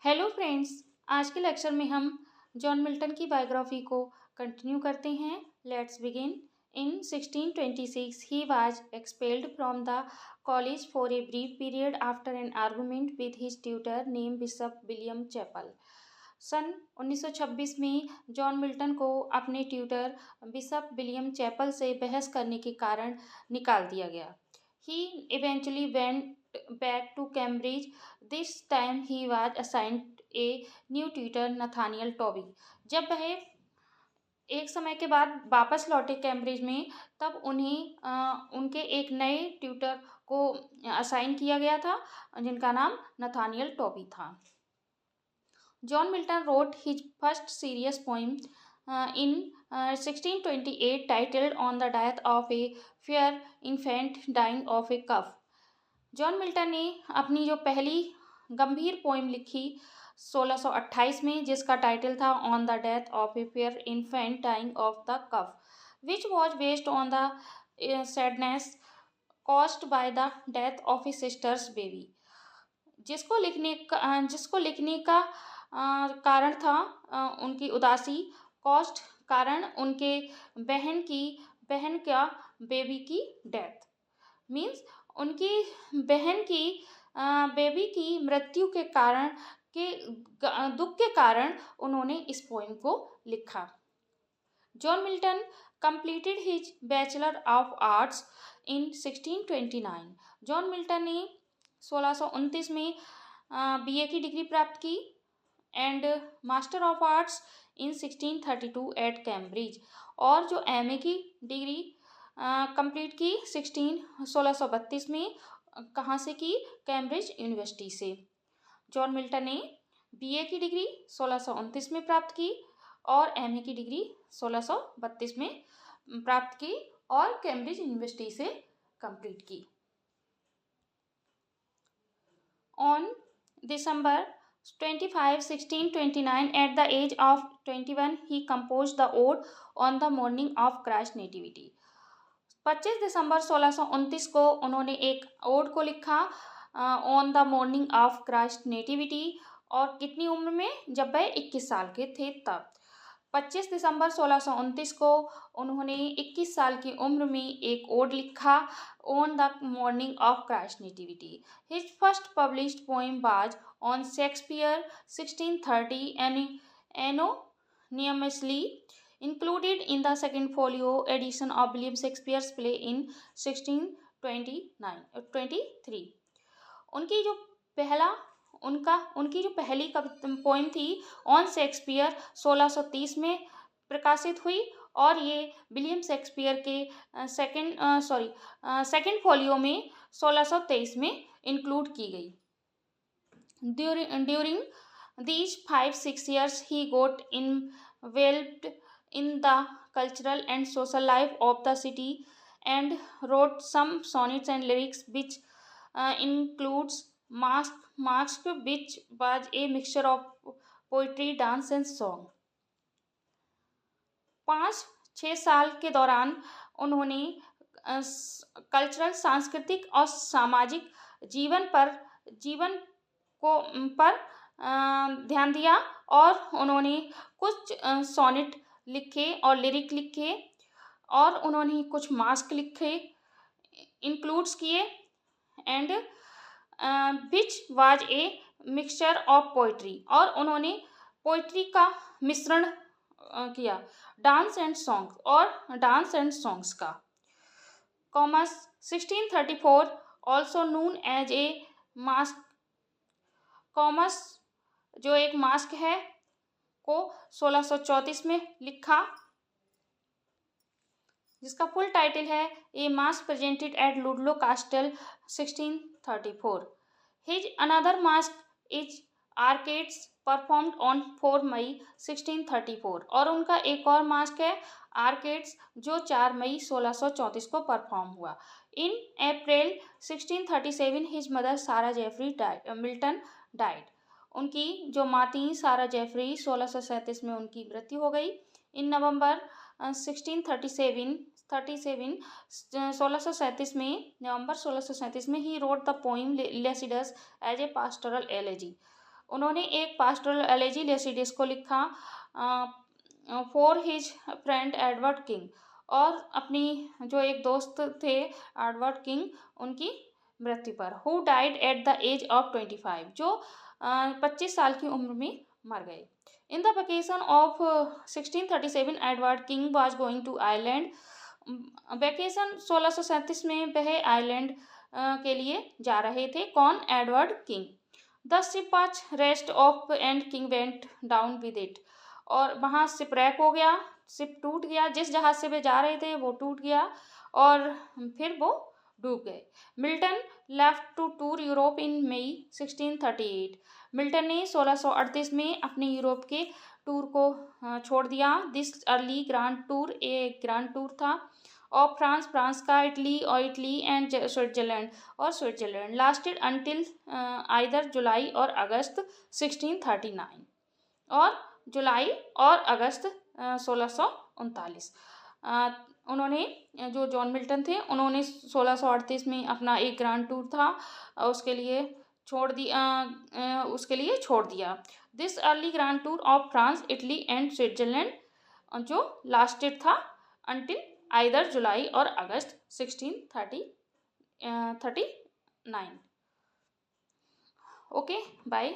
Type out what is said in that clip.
Hello friends. आज के lecture में हम जॉन मिल्टन की बायोग्राफी को कंटिन्यू करते हैं। Let's begin. In 1626 he was expelled from the college for a brief period after an argument with his tutor name Bishop William Chappell. सन 1926 में जॉन मिल्टन को अपने ट्यूटर बिशप विलियम चैपल से बहस करने के कारण निकाल दिया गया। He eventually went back to Cambridge. This time he was assigned a new tutor, Nathaniel Tobey. जब वह एक समय के बाद वापस लौटे कैम्ब्रिज में, तब उनके एक नए ट्यूटर को असाइन किया गया था, जिनका नाम नथानियल टॉबी था। John Milton wrote his first serious poem in 1628 titled On the Death of a Fair Infant Dying of a Cough. John Milton ने अपनी जो पहली गंभीर पोइम लिखी 1628 में, जिसका टाइटल था on the death of a fair infant dying of the cough, which was based on the sadness caused by the death of a sister's baby. जिसको लिखने का कारण था उनकी उदासी, कॉस्ट कारण उनके बहन का बेबी की डेथ, मीन्स उनकी बहन की बेबी की मृत्यु के कारण के दुख के कारण उन्होंने इस पोइम को लिखा। John Milton completed his bachelor of arts in 1629। John Milton ने 1629 में बीए की डिग्री प्राप्त की and master of arts in 1632 at Cambridge, और जो एमए की डिग्री कंप्लीट की 1632 में, कहाँ से की? कैम्ब्रिज यूनिवर्सिटी से। जॉन मिल्टन ने बीए की डिग्री 1629 में प्राप्त की और एमए की डिग्री 1632 में प्राप्त की और कैम्ब्रिज यूनिवर्सिटी से कंप्लीट की। On December 25, 1629, at the age of 21, he composed the Ode on the morning of Christ Nativity. 25 दिसंबर 1629 को उन्होंने एक ओड को लिखा on the morning of Christ nativity, और कितनी उम्र में? जब वह 21 साल के थे तब। 25 दिसंबर 1629 को उन्होंने 21 साल की उम्र में एक ओड लिखा on the morning of Christ nativity. His first published poem was on Shakespeare 1630 anonymously included in the second folio edition of William Shakespeare's play in 1623। उनकी जो पहली पोइम थी ऑन शेक्सपियर 1630 में प्रकाशित हुई, और ये विलियम शेक्सपियर के सेकंड फोलियो में 1623 में इंक्लूड की गई। During these 5-6 years he got involved in the cultural and social life of the city and wrote some sonnets and lyrics which includes Masque, which was a mixture of poetry, dance and song। 5-6 साल के दौरान उन्होंने cultural, सांस्कृतिक और सामाजिक जीवन पर ध्यान दिया, और उन्होंने कुछ सोनेट लिखे और लिरिक लिखे, और उन्होंने कुछ मास्क लिखे, इंक्लूड्स किए, and which was a mixture of poetry, और उन्होंने पोइट्री का मिश्रण किया, डांस एंड सॉन्ग्स का। Comus 1634 also known as a masque, Comus जो एक मास्क है को 1634 में लिखा, जिसका फुल टाइटल है a masque presented at Ludlow Castle 1634। His another masque is Arcades performed on 4 May 1634, और उनका एक और मास्क है आर्केड्स, जो 4 मई 1634 को परफॉर्म हुआ। इन अप्रैल 1637 हिज मदर सारा जेफरी मिल्टन डाइड, उनकी जो माँ थी सारा जेफरी 1637 में उनकी मृत्यु हो गई। इन नवंबर 1637 में he wrote the poem Lycidas as a pastoral elegy, उन्होंने एक पास्टोरल एलेजी लेसिडिस को लिखा for his friend Edward King, और अपनी जो एक दोस्त थे एडवर्ड किंग, उनकी मृत्यु पर, who died at the age of 25, जो 25 साल की उम्र में मर गए। In the vacation of 1637 Edward King was going to Ireland. Vacation 1637 में वह आयरलैंड के लिए जा रहे थे। कौन? Edward king. The ship was rest of and king went down with it, और वहाँ शिपरैक हो गया, शिप टूट गया, जिस जहाज से वे जा रहे थे वो टूट गया और फिर वो डूब गए। Milton left to tour Europe in May 1638। Milton ने 1638 में अपने यूरोप के टूर को छोड़ दिया। दिस अर्ली ग्रांड टूर एक ग्रांड टूर था ऑफ फ्रांस, फ्रांस का, इटली और इटली एंड स्विट्जरलैंड और स्विट्जरलैंड, लास्टेड अंटिल आइदर जुलाई और अगस्त 1639, और जुलाई और अगस्त 1639। उन्होंने, जो जॉन मिल्टन थे, उन्होंने 1638 में अपना एक ग्रांड टूर था उसके लिए छोड़ दिया। This early grand tour of France, Italy and Switzerland, जो लास्टेड था अंटिल आइदर जुलाई और अगस्त 1639। Okay, bye.